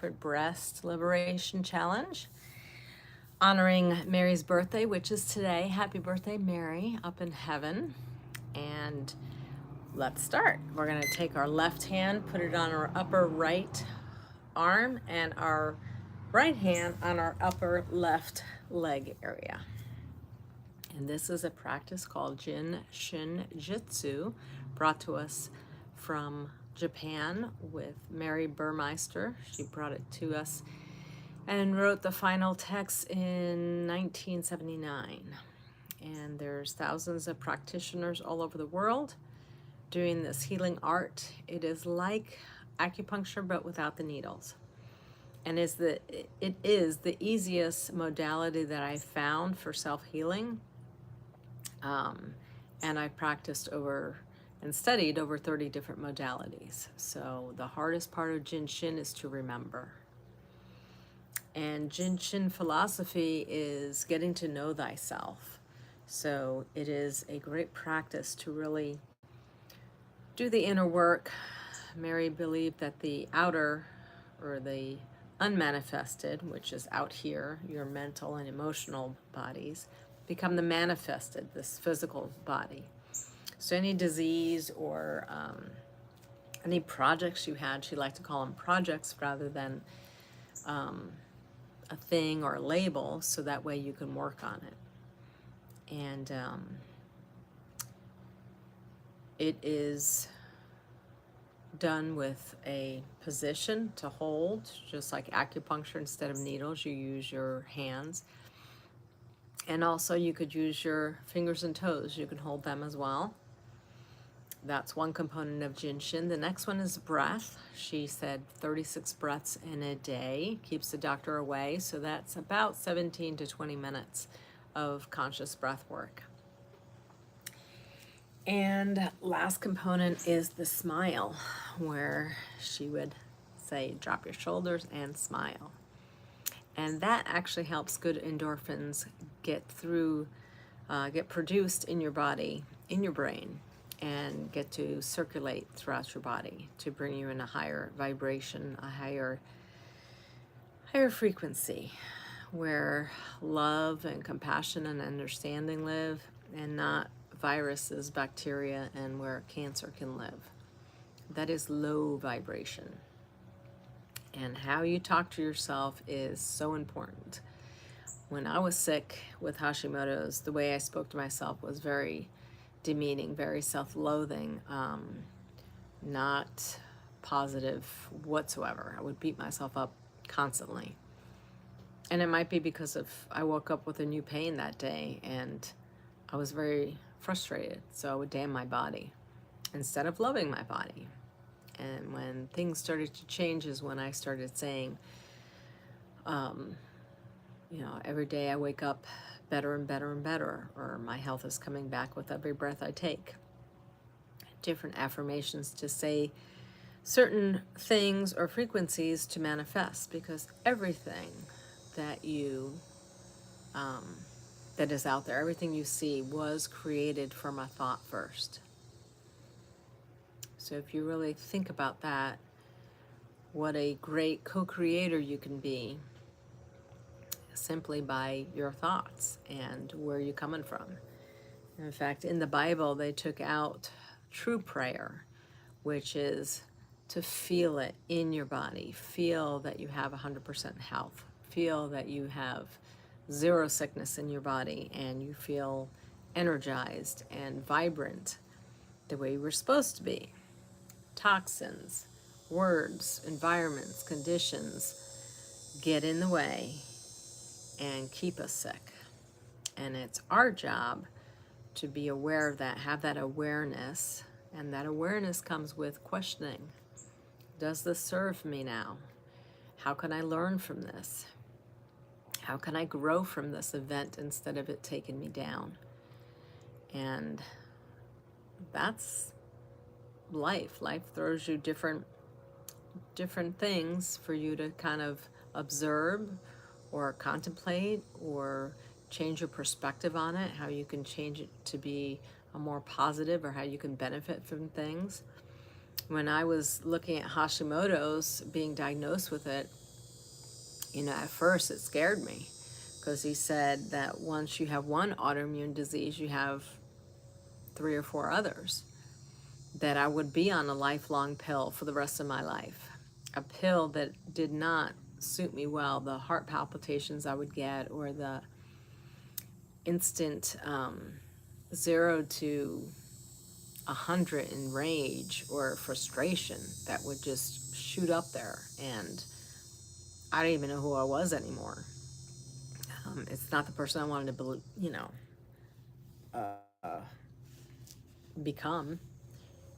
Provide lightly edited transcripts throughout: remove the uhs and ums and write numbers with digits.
Breast Liberation Challenge, honoring Mary's birthday, which is today. Happy birthday, Mary, up in heaven. And let's start. We're going to take our left hand, put it on our upper right arm, and our right hand on our upper left leg area. And this is a practice called Jin Shin Jyutsu, brought to us from Japan with Mary Burmeister. She brought it to us and wrote the final text in 1979. And there's thousands of practitioners all over the world doing this healing art. It is like acupuncture but without the needles. And it is the easiest modality that I found for self-healing. And I practiced and studied over 30 different modalities. So the hardest part of Jin Shin is to remember. And Jin Shin philosophy is getting to know thyself. So it is a great practice to really do the inner work. Mary believed that the outer, or the unmanifested, which is out here, your mental and emotional bodies, become the manifested, this physical body. So any disease or any projects you had, she liked to call them projects rather than a thing or a label, so that way you can work on it. And it is done with a position to hold, just like acupuncture. Instead of needles, you use your hands. And also you could use your fingers and toes. You can hold them as well. That's one component of Jin Shin. The next one is breath. She said 36 breaths in a day keeps the doctor away. So that's about 17 to 20 minutes of conscious breath work. And last component is the smile, where she would say, drop your shoulders and smile. And that actually helps good endorphins get produced in your body, in your brain, and get to circulate throughout your body to bring you in a higher vibration, a higher frequency, where love and compassion and understanding live, and not viruses, bacteria, and where cancer can live. That is low vibration. And how you talk to yourself is so important. When I was sick with Hashimoto's, the way I spoke to myself was very demeaning, very self-loathing, not positive whatsoever. I would beat myself up constantly. And it might be because I woke up with a new pain that day and I was very frustrated. So I would damn my body instead of loving my body. And when things started to change is when I started saying, every day I wake up better and better and better, or my health is coming back with every breath I take. Different affirmations to say certain things or frequencies to manifest, because everything that that is out there, everything you see was created from a thought first. So if you really think about that, what a great co-creator you can be simply by your thoughts and where you're coming from. In fact, in the Bible, they took out true prayer, which is to feel it in your body. Feel that you have 100% health. Feel that you have zero sickness in your body, and you feel energized and vibrant the way you were supposed to be. Toxins, words, environments, conditions get in the way and keep us sick. And it's our job to be aware of that, have that awareness, and that awareness comes with questioning. Does this serve me now? How can I learn from this? How can I grow from this event instead of it taking me down? And that's life. Life throws you different things for you to kind of observe or contemplate or change your perspective on it, how you can change it to be a more positive, or how you can benefit from things. When I was looking at Hashimoto's, being diagnosed with it, You know, at first it scared me because he said that once you have one autoimmune disease, you have 3 or 4 others, that I would be on a lifelong pill for the rest of my life. A pill that did not suit me well, the heart palpitations I would get, or the instant 0 to 100 in rage or frustration that would just shoot up there, and I didn't even know who I was anymore. It's not the person I wanted to, become.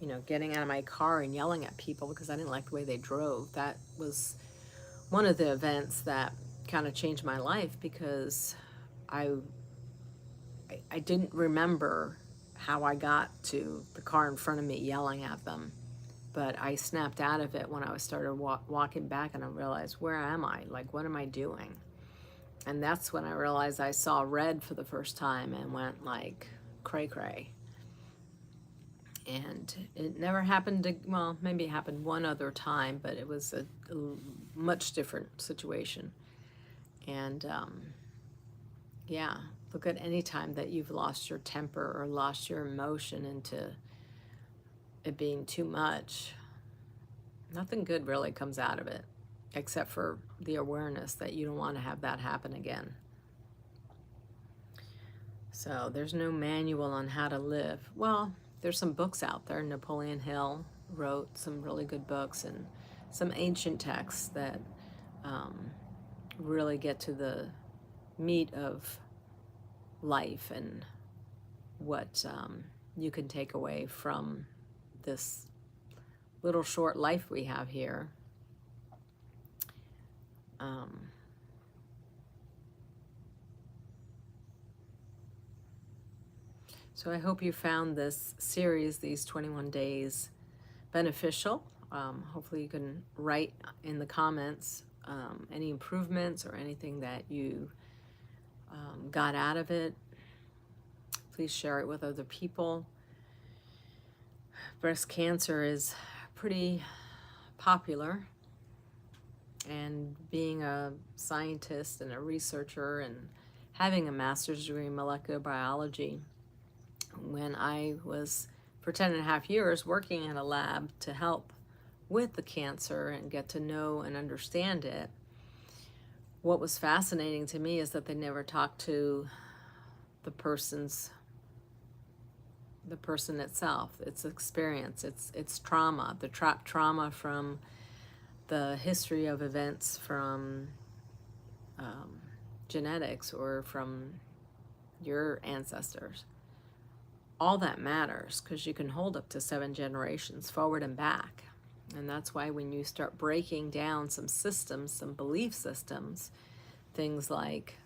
You know, getting out of my car and yelling at people because I didn't like the way they drove. That was one of the events that kind of changed my life, because I didn't remember how I got to the car in front of me yelling at them. But I snapped out of it when I started walking back, and I realized, where am I? Like, what am I doing? And that's when I realized I saw red for the first time and went like cray cray. And it never happened well, maybe it happened one other time, but it was a much different situation. And yeah, look at any time that you've lost your temper or lost your emotion into it being too much. Nothing good really comes out of it, except for the awareness that you don't want to have that happen again. So there's no manual on how to live. Well, there's some books out there. Napoleon Hill wrote some really good books, and some ancient texts that really get to the meat of life and what you can take away from this little short life we have here. So I hope you found this series, these 21 days, beneficial. Hopefully you can write in the comments any improvements or anything that you got out of it. Please share it with other people. Breast cancer is pretty popular, and being a scientist and a researcher and having a master's degree in molecular biology, when I was for 10.5 years working in a lab to help with the cancer and get to know and understand it, what was fascinating to me is that they never talked to the person itself, its experience, its trauma, the trapped trauma from the history of events from genetics or from your ancestors. All that matters, because you can hold up to 7 generations forward and back. And that's why when you start breaking down some systems, some belief systems, things like,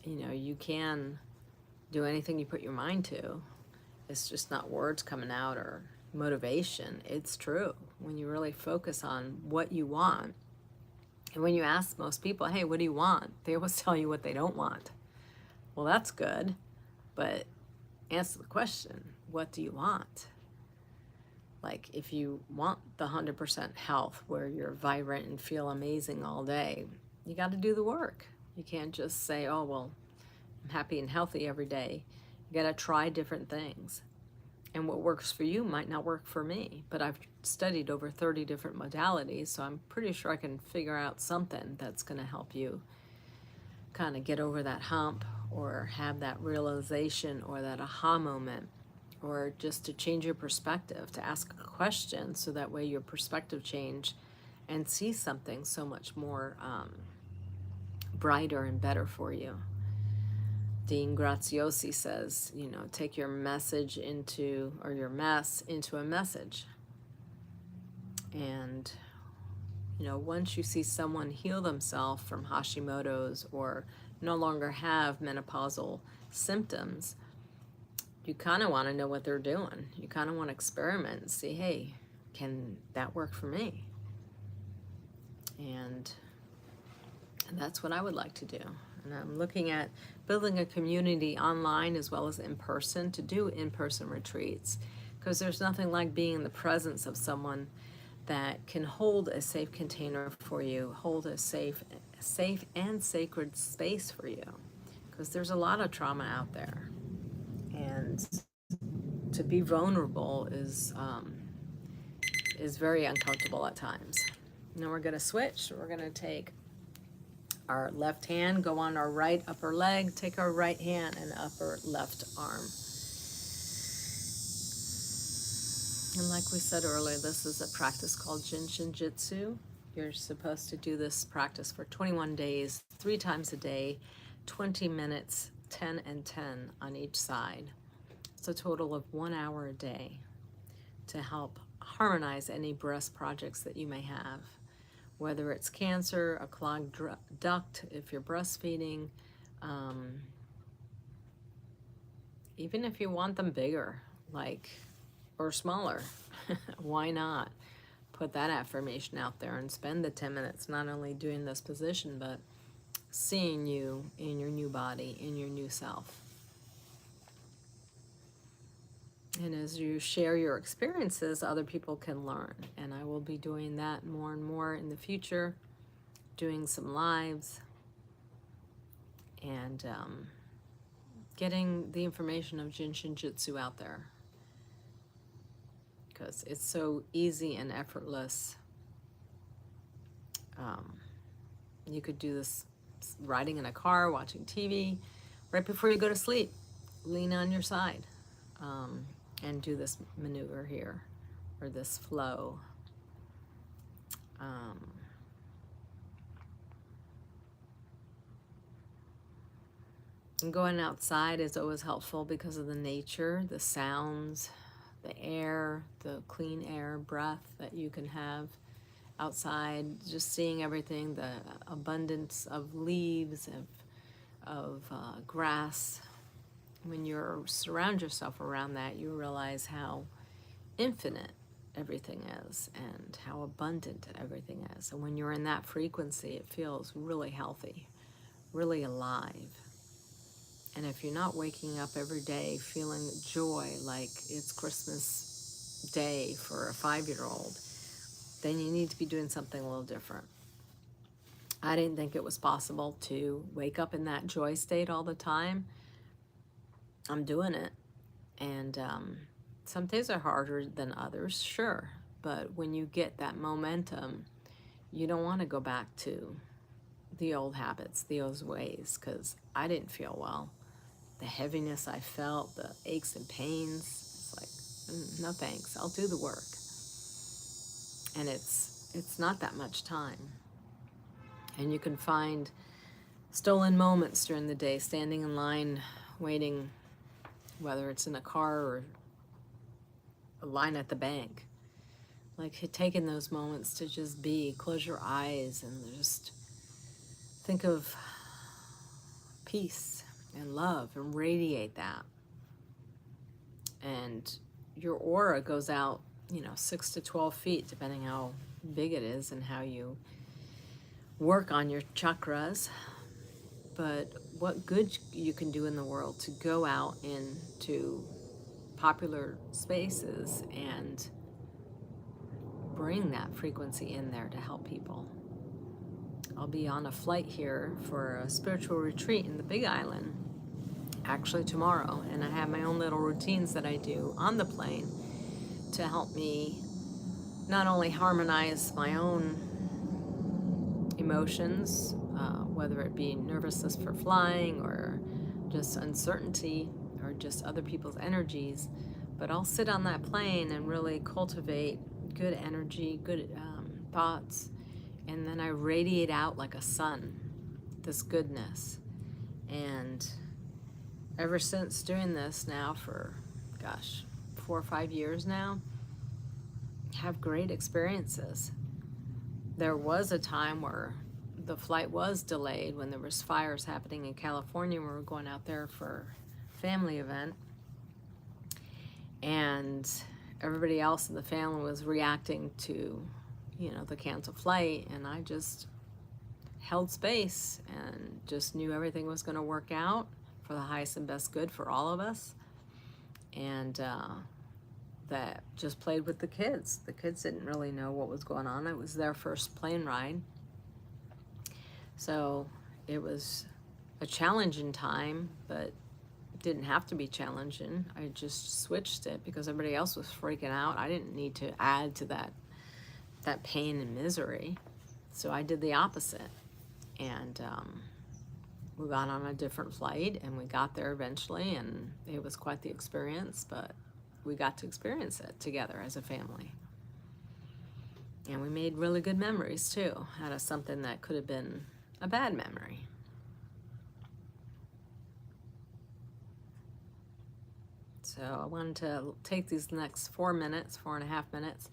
you can do anything you put your mind to. It's just not words coming out or motivation. It's true. When you really focus on what you want, and when you ask most people, hey, what do you want? They always tell you what they don't want. Well, that's good, but answer the question, what do you want? Like, if you want the 100% health where you're vibrant and feel amazing all day, you got to do the work. You can't just say, oh, well, I'm happy and healthy every day. You got to try different things. And what works for you might not work for me, but I've studied over 30 different modalities, so I'm pretty sure I can figure out something that's going to help you kind of get over that hump, or have that realization or that aha moment, or just to change your perspective, to ask a question so that way your perspective change and see something so much more brighter and better for you. Dean Graziosi says, take your message into, or your mess into a message. And, once you see someone heal themselves from Hashimoto's or no longer have menopausal symptoms, you kind of want to know what they're doing. You kind of want to experiment and see, hey, can that work for me? And that's what I would like to do. And I'm looking at building a community online as well as in person, to do in-person retreats, because there's nothing like being in the presence of someone that can hold a safe container for you, hold a safe and sacred space for you, because there's a lot of trauma out there, and to be vulnerable is very uncomfortable at times. Now we're going to switch. We're going to take our left hand, go on our right upper leg, take our right hand and upper left arm. And like we said earlier, this is a practice called Jin Shin Jyutsu. You're supposed to do this practice for 21 days, 3 times a day, 20 minutes, 10 and 10 on each side. It's a total of 1 hour a day to help harmonize any breast projects that you may have, whether it's cancer, a clogged duct, if you're breastfeeding, even if you want them bigger, or smaller, why not put that affirmation out there and spend the 10 minutes not only doing this position, but seeing you in your new body, in your new self. And as you share your experiences, other people can learn. And I will be doing that more and more in the future, doing some lives, and getting the information of Jin Shin Jyutsu out there. Because it's so easy and effortless. You could do this riding in a car, watching TV, right before you go to sleep. Lean on your side. And do this maneuver here, or this flow. And going outside is always helpful because of the nature, the sounds, the air, the clean air breath that you can have outside, just seeing everything, the abundance of leaves, of grass. When you surround yourself around that, you realize how infinite everything is and how abundant everything is. And when you're in that frequency, it feels really healthy, really alive. And if you're not waking up every day feeling joy like it's Christmas Day for a 5-year-old, then you need to be doing something a little different. I didn't think it was possible to wake up in that joy state all the time. I'm doing it, and some days are harder than others, sure, but when you get that momentum, you don't want to go back to the old habits, the old ways, because I didn't feel well. The heaviness I felt, the aches and pains, it's like, no thanks, I'll do the work. And it's not that much time. And you can find stolen moments during the day, standing in line, waiting, whether it's in a car or a line at the bank. Like taking those moments to just be, close your eyes and just think of peace and love and radiate that. And your aura goes out, 6 to 12 feet, depending how big it is and how you work on your chakras. But what good you can do in the world to go out into popular spaces and bring that frequency in there to help people. I'll be on a flight here for a spiritual retreat in the Big Island, actually tomorrow, and I have my own little routines that I do on the plane to help me not only harmonize my own emotions, whether it be nervousness for flying or just uncertainty or just other people's energies, but I'll sit on that plane and really cultivate good energy, good thoughts, and then I radiate out like a sun, this goodness. And ever since doing this now for, 4 or 5 years now, have great experiences. There was a time where the flight was delayed when there was fires happening in California. We were going out there for a family event, and everybody else in the family was reacting to, the canceled flight, and I just held space and just knew everything was going to work out for the highest and best good for all of us. And that just played with the kids. The kids didn't really know what was going on. It was their first plane ride. So it was a challenging time, but it didn't have to be challenging. I just switched it because everybody else was freaking out. I didn't need to add to that pain and misery. So I did the opposite. And we got on a different flight, and we got there eventually, and it was quite the experience, but we got to experience it together as a family. And we made really good memories too, out of something that could have been a bad memory. So I wanted to take these next 4.5 minutes,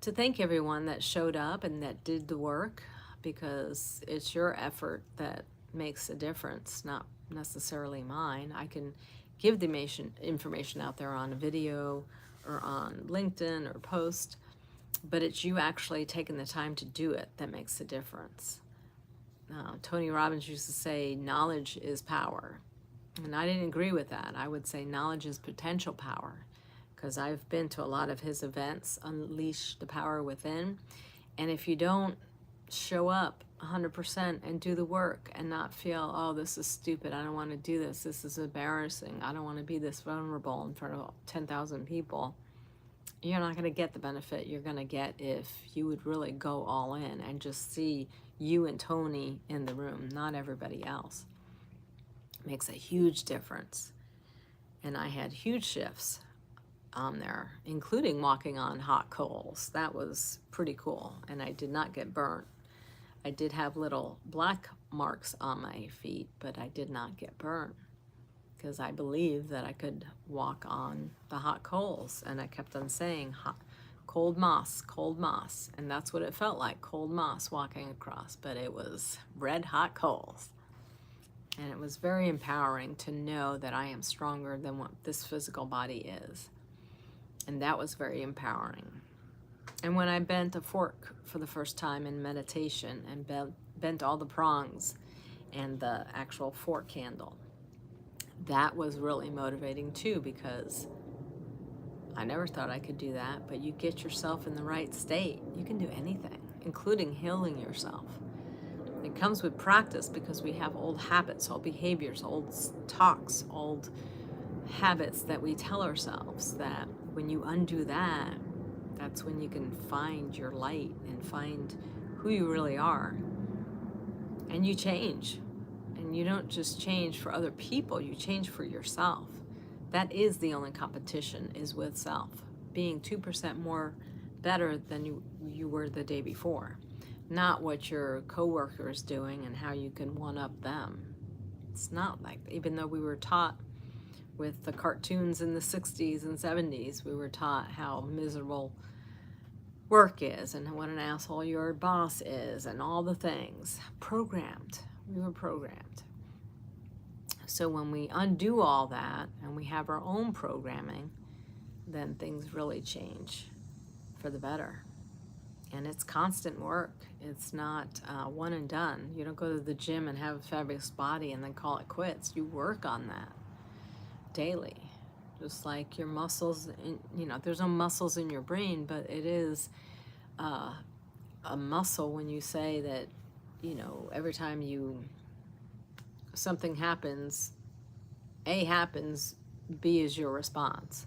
to thank everyone that showed up and that did the work, because it's your effort that makes a difference, not necessarily mine. I can give the information out there on a video or on LinkedIn or post, but it's you actually taking the time to do it that makes a difference. Tony Robbins used to say, knowledge is power. And I didn't agree with that. I would say knowledge is potential power, because I've been to a lot of his events, Unleash the Power Within. And if you don't show up 100% and do the work and not feel, oh, this is stupid, I don't want to do this, this is embarrassing, I don't want to be this vulnerable in front of 10,000 people, you're not going to get the benefit you're going to get if you would really go all in and just see you and Tony in the room, not everybody else. It makes a huge difference. And I had huge shifts on there, including walking on hot coals. That was pretty cool, and I did not get burnt. I did have little black marks on my feet, but I did not get burnt, because I believed that I could walk on the hot coals, and I kept on saying cold moss, and that's what it felt like, cold moss walking across, but it was red hot coals. And it was very empowering to know that I am stronger than what this physical body is. And that was very empowering. And when I bent a fork for the first time in meditation and bent all the prongs and the actual fork handle, that was really motivating too, because I never thought I could do that, but you get yourself in the right state, you can do anything, including healing yourself. It comes with practice, because we have old habits, old behaviors, old talks, old habits that we tell ourselves, that when you undo that, that's when you can find your light and find who you really are. And you change. And you don't just change for other people, you change for yourself. That is the only competition, is with self. Being 2% more better than you were the day before. Not what your coworker is doing and how you can one-up them. It's not like, even though we were taught with the cartoons in the 60s and 70s, we were taught how miserable work is and what an asshole your boss is and all the things. Programmed. We were programmed. So when we undo all that and we have our own programming, then things really change for the better. And it's constant work. It's not one and done. You don't go to the gym and have a fabulous body and then call it quits. You work on that daily. Just like your muscles, there's no muscles in your brain, but it is a muscle when you say that, every time something happens, A happens, B is your response.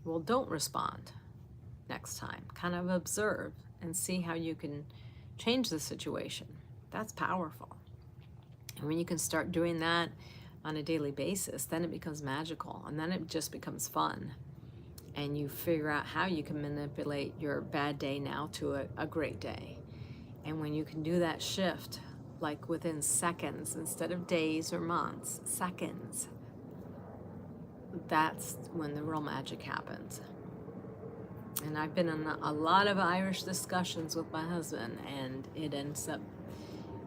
Well, don't respond next time. Kind of observe and see how you can change the situation. That's powerful. And when you can start doing that on a daily basis, then it becomes magical, and then it just becomes fun. And you figure out how you can manipulate your bad day now to a great day. And when you can do that shift, like within seconds instead of days or months, seconds, that's when the real magic happens. And I've been in a lot of Irish discussions with my husband, and it ends up,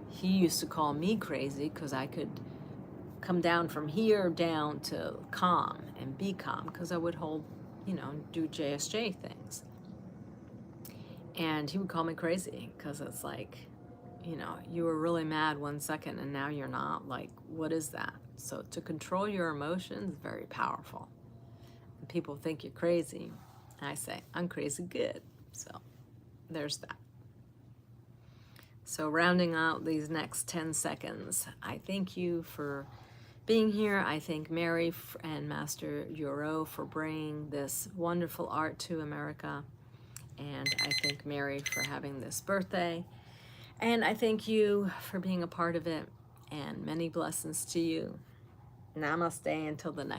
he used to call me crazy because I could come down from here down to calm and be calm, because I would hold, do JSJ things. And he would call me crazy because it's like, you were really mad 1 second and now you're not. Like, what is that? So to control your emotions is very powerful. And people think you're crazy. I say, I'm crazy good. So there's that. So rounding out these next 10 seconds, I thank you for being here. I thank Mary and Master Yoro for bringing this wonderful art to America. And I thank Mary for having this birthday. And I thank you for being a part of it. And many blessings to you. Namaste until the next.